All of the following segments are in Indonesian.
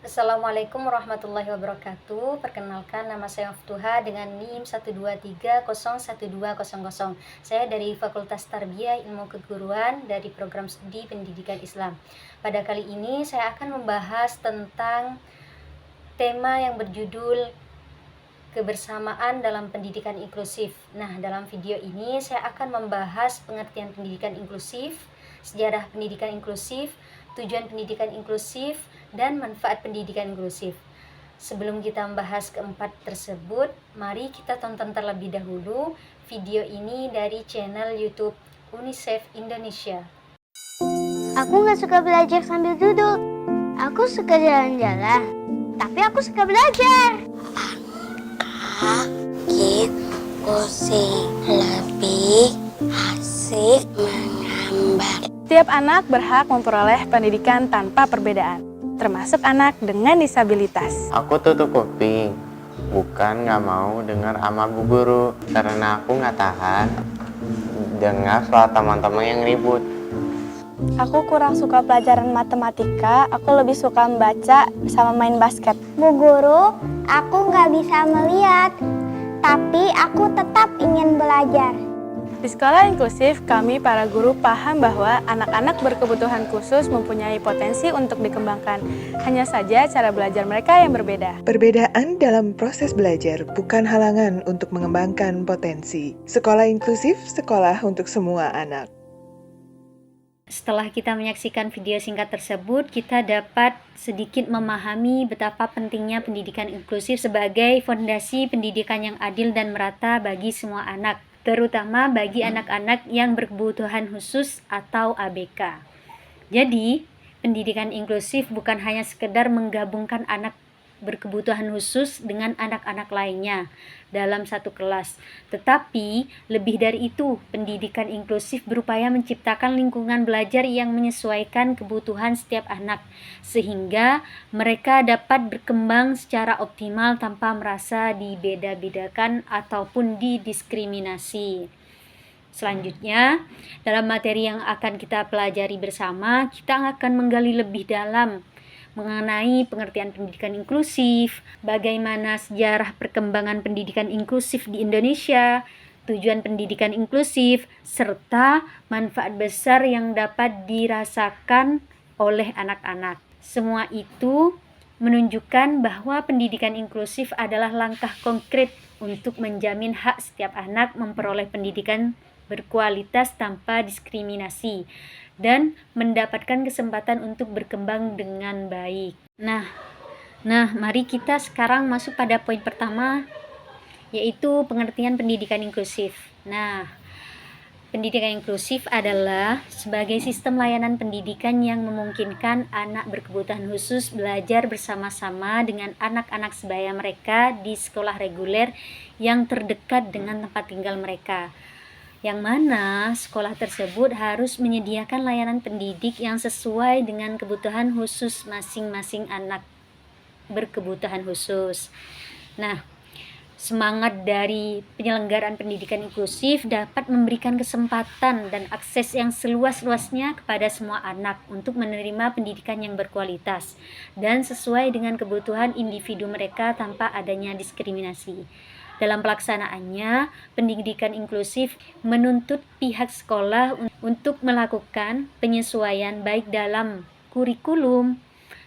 Assalamualaikum warahmatullahi wabarakatuh. Perkenalkan, nama saya Maftuha dengan NIM 123011200. Saya dari Fakultas Tarbiyah Ilmu Keguruan dari Program Studi Pendidikan Islam. Pada kali ini saya akan membahas tentang tema yang berjudul kebersamaan dalam pendidikan inklusif. Nah, dalam video ini saya akan membahas pengertian pendidikan inklusif, sejarah pendidikan inklusif, tujuan pendidikan inklusif, dan manfaat pendidikan inklusif. Sebelum kita membahas keempat tersebut, mari kita tonton terlebih dahulu video ini dari channel YouTube UNICEF Indonesia. Aku gak suka belajar sambil duduk. Aku suka jalan-jalan, tapi aku suka belajar. Angkat pusing lebih asik menggambar. Setiap anak berhak memperoleh pendidikan tanpa perbedaan, termasuk anak dengan disabilitas. Aku tutup kuping, bukan nggak mau dengar sama bu guru, karena aku nggak tahan dengar soal teman-teman yang ribut. Aku kurang suka pelajaran matematika, aku lebih suka membaca sama main basket. Bu Guru, aku gak bisa melihat, tapi aku tetap ingin belajar. Di sekolah inklusif, kami para guru paham bahwa anak-anak berkebutuhan khusus mempunyai potensi untuk dikembangkan. Hanya saja cara belajar mereka yang berbeda. Perbedaan dalam proses belajar bukan halangan untuk mengembangkan potensi. Sekolah inklusif, sekolah untuk semua anak. Setelah kita menyaksikan video singkat tersebut, kita dapat sedikit memahami betapa pentingnya pendidikan inklusif sebagai fondasi pendidikan yang adil dan merata bagi semua anak, terutama bagi anak-anak yang berkebutuhan khusus atau ABK. Jadi, pendidikan inklusif bukan hanya sekedar menggabungkan anak berkebutuhan khusus dengan anak-anak lainnya dalam satu kelas, tetapi lebih dari itu, pendidikan inklusif berupaya menciptakan lingkungan belajar yang menyesuaikan kebutuhan setiap anak sehingga mereka dapat berkembang secara optimal tanpa merasa dibeda-bedakan ataupun didiskriminasi. Selanjutnya, dalam materi yang akan kita pelajari bersama, kita akan menggali lebih dalam mengenai pengertian pendidikan inklusif, bagaimana sejarah perkembangan pendidikan inklusif di Indonesia, tujuan pendidikan inklusif, serta manfaat besar yang dapat dirasakan oleh anak-anak. Semua itu menunjukkan bahwa pendidikan inklusif adalah langkah konkret untuk menjamin hak setiap anak memperoleh pendidikan berkualitas tanpa diskriminasi dan mendapatkan kesempatan untuk berkembang dengan baik. Nah, mari kita sekarang masuk pada poin pertama, yaitu pengertian pendidikan inklusif. Nah, pendidikan inklusif adalah sebagai sistem layanan pendidikan yang memungkinkan anak berkebutuhan khusus belajar bersama-sama dengan anak-anak sebaya mereka di sekolah reguler yang terdekat dengan tempat tinggal mereka, yang mana sekolah tersebut harus menyediakan layanan pendidik yang sesuai dengan kebutuhan khusus masing-masing anak berkebutuhan khusus. Nah, semangat dari penyelenggaraan pendidikan inklusif dapat memberikan kesempatan dan akses yang seluas-luasnya kepada semua anak untuk menerima pendidikan yang berkualitas dan sesuai dengan kebutuhan individu mereka tanpa adanya diskriminasi. Dalam pelaksanaannya, pendidikan inklusif menuntut pihak sekolah untuk melakukan penyesuaian baik dalam kurikulum,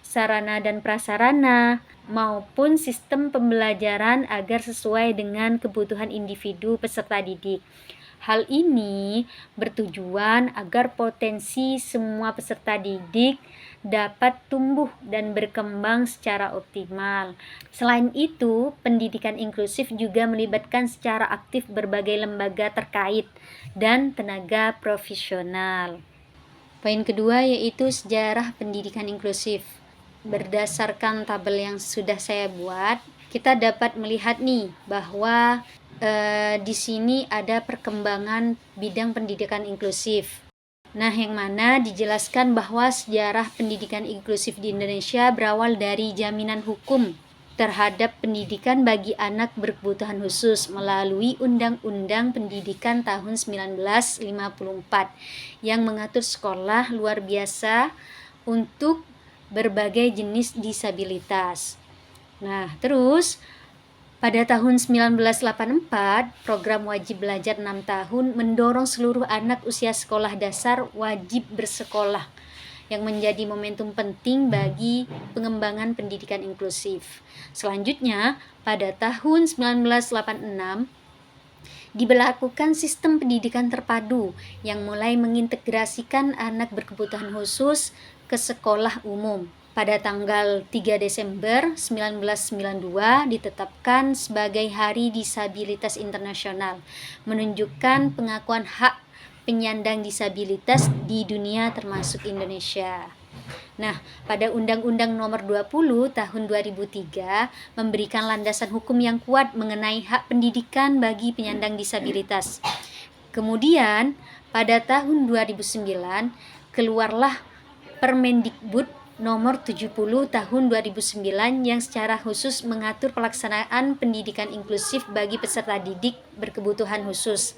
sarana dan prasarana, maupun sistem pembelajaran agar sesuai dengan kebutuhan individu peserta didik. Hal ini bertujuan agar potensi semua peserta didik dapat tumbuh dan berkembang secara optimal. Selain itu, pendidikan inklusif juga melibatkan secara aktif berbagai lembaga terkait dan tenaga profesional. Poin kedua yaitu sejarah pendidikan inklusif. Berdasarkan tabel yang sudah saya buat, kita dapat melihat nih bahwa di sini ada perkembangan bidang pendidikan inklusif. Nah, yang mana dijelaskan bahwa sejarah pendidikan inklusif di Indonesia berawal dari jaminan hukum terhadap pendidikan bagi anak berkebutuhan khusus melalui Undang-Undang Pendidikan tahun 1954 yang mengatur sekolah luar biasa untuk berbagai jenis disabilitas. Nah, terus pada tahun 1984, program wajib belajar 6 tahun mendorong seluruh anak usia sekolah dasar wajib bersekolah, yang menjadi momentum penting bagi pengembangan pendidikan inklusif. Selanjutnya, pada tahun 1986, diberlakukan sistem pendidikan terpadu yang mulai mengintegrasikan anak berkebutuhan khusus ke sekolah umum. Pada tanggal 3 Desember 1992 ditetapkan sebagai Hari Disabilitas Internasional, menunjukkan pengakuan hak penyandang disabilitas di dunia termasuk Indonesia. Nah, pada Undang-Undang Nomor 20 Tahun 2003 memberikan landasan hukum yang kuat mengenai hak pendidikan bagi penyandang disabilitas. Kemudian, pada tahun 2009 keluarlah Permendikbud Nomor 70 Tahun 2009 yang secara khusus mengatur pelaksanaan pendidikan inklusif bagi peserta didik berkebutuhan khusus,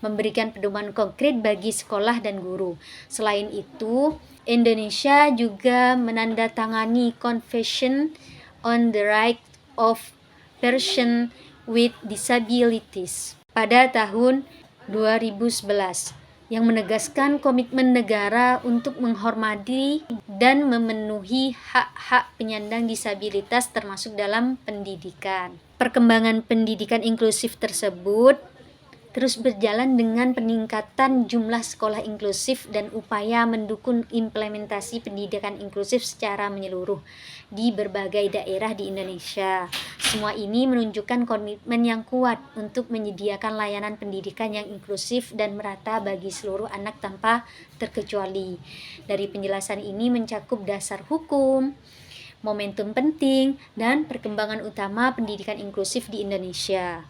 memberikan pedoman konkret bagi sekolah dan guru. Selain itu, Indonesia juga menandatangani Convention on the Right of Persons with Disabilities pada tahun 2011 yang menegaskan komitmen negara untuk menghormati dan memenuhi hak-hak penyandang disabilitas termasuk dalam pendidikan. Perkembangan pendidikan inklusif tersebut terus berjalan dengan peningkatan jumlah sekolah inklusif dan upaya mendukung implementasi pendidikan inklusif secara menyeluruh di berbagai daerah di Indonesia. Semua ini menunjukkan komitmen yang kuat untuk menyediakan layanan pendidikan yang inklusif dan merata bagi seluruh anak tanpa terkecuali. Dari penjelasan ini mencakup dasar hukum, momentum penting, dan perkembangan utama pendidikan inklusif di Indonesia.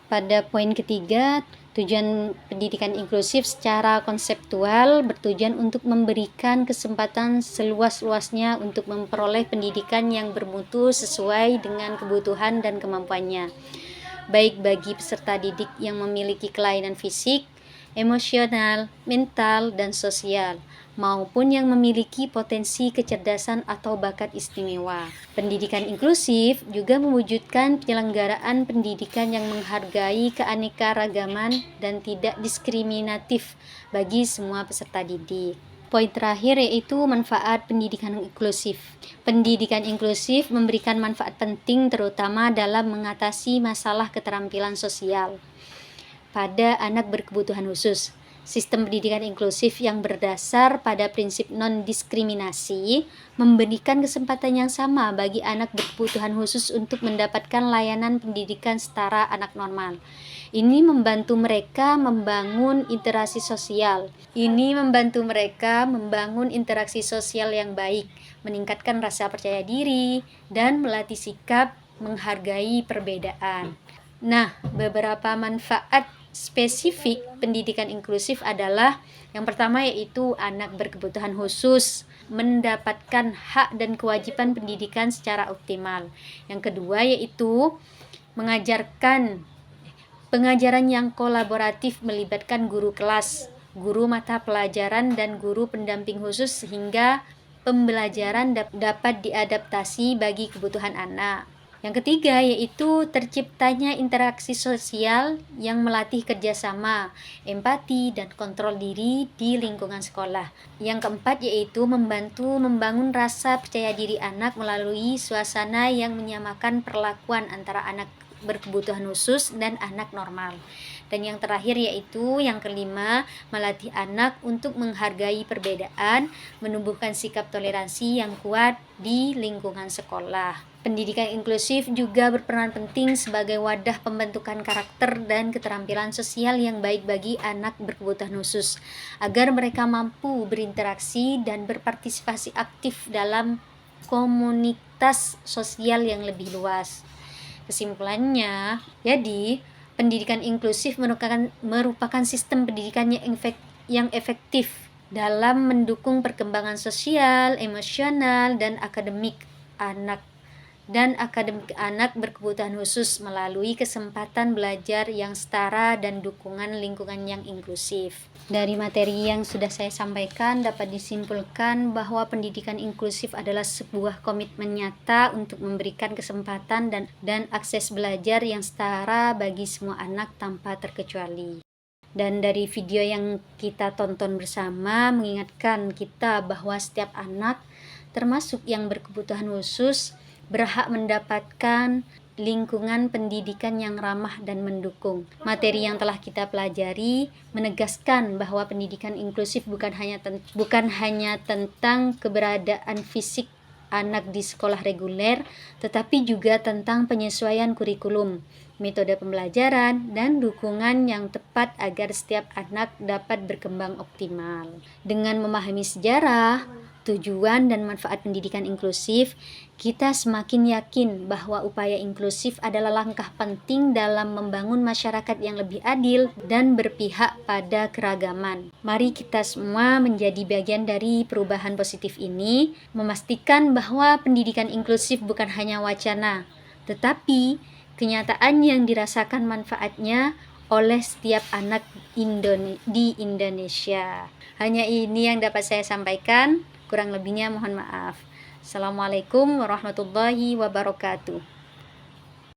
Pada poin ketiga, tujuan pendidikan inklusif secara konseptual bertujuan untuk memberikan kesempatan seluas-luasnya untuk memperoleh pendidikan yang bermutu sesuai dengan kebutuhan dan kemampuannya, baik bagi peserta didik yang memiliki kelainan fisik, emosional, mental, dan sosial, maupun yang memiliki potensi kecerdasan atau bakat istimewa. Pendidikan inklusif juga mewujudkan penyelenggaraan pendidikan yang menghargai keanekaragaman dan tidak diskriminatif bagi semua peserta didik. Poin terakhir yaitu manfaat pendidikan inklusif. Pendidikan inklusif memberikan manfaat penting terutama dalam mengatasi masalah keterampilan sosial pada anak berkebutuhan khusus. Sistem pendidikan inklusif yang berdasar pada prinsip non-diskriminasi memberikan kesempatan yang sama bagi anak berkebutuhan khusus untuk mendapatkan layanan pendidikan setara anak normal. Ini membantu mereka membangun interaksi sosial. Yang baik, meningkatkan rasa percaya diri, dan melatih sikap menghargai perbedaan. Nah, beberapa manfaat spesifik pendidikan inklusif adalah yang pertama yaitu anak berkebutuhan khusus mendapatkan hak dan kewajiban pendidikan secara optimal. Yang kedua yaitu mengajarkan pengajaran yang kolaboratif melibatkan guru kelas, guru mata pelajaran, dan guru pendamping khusus sehingga pembelajaran dapat diadaptasi bagi kebutuhan anak. Yang ketiga yaitu terciptanya interaksi sosial yang melatih kerjasama, empati, dan kontrol diri di lingkungan sekolah. Yang keempat yaitu membantu membangun rasa percaya diri anak melalui suasana yang menyamakan perlakuan antara anak berkebutuhan khusus dan anak normal. Dan yang terakhir yaitu yang kelima, melatih anak untuk menghargai perbedaan, menumbuhkan sikap toleransi yang kuat di lingkungan sekolah. Pendidikan inklusif juga berperan penting sebagai wadah pembentukan karakter dan keterampilan sosial yang baik bagi anak berkebutuhan khusus, agar mereka mampu berinteraksi dan berpartisipasi aktif dalam komunitas sosial yang lebih luas. Kesimpulannya, jadi pendidikan inklusif merupakan sistem pendidikan yang efektif dalam mendukung perkembangan sosial, emosional, dan akademik anak dan akademik anak berkebutuhan khusus melalui kesempatan belajar yang setara dan dukungan lingkungan yang inklusif. Dari materi yang sudah saya sampaikan dapat disimpulkan bahwa pendidikan inklusif adalah sebuah komitmen nyata untuk memberikan kesempatan dan akses belajar yang setara bagi semua anak tanpa terkecuali. Dan dari video yang kita tonton bersama mengingatkan kita bahwa setiap anak, termasuk yang berkebutuhan khusus, berhak mendapatkan lingkungan pendidikan yang ramah dan mendukung. Materi yang telah kita pelajari menegaskan bahwa pendidikan inklusif bukan hanya tentang keberadaan fisik anak di sekolah reguler, tetapi juga tentang penyesuaian kurikulum, metode pembelajaran, dan dukungan yang tepat agar setiap anak dapat berkembang optimal. Dengan memahami sejarah, tujuan, dan manfaat pendidikan inklusif, kita semakin yakin bahwa upaya inklusif adalah langkah penting dalam membangun masyarakat yang lebih adil dan berpihak pada keragaman. Mari kita semua menjadi bagian dari perubahan positif ini, memastikan bahwa pendidikan inklusif bukan hanya wacana, tetapi kenyataan yang dirasakan manfaatnya oleh setiap anak di Indonesia. Hanya ini yang dapat saya sampaikan, kurang lebihnya mohon maaf. Assalamualaikum warahmatullahi wabarakatuh.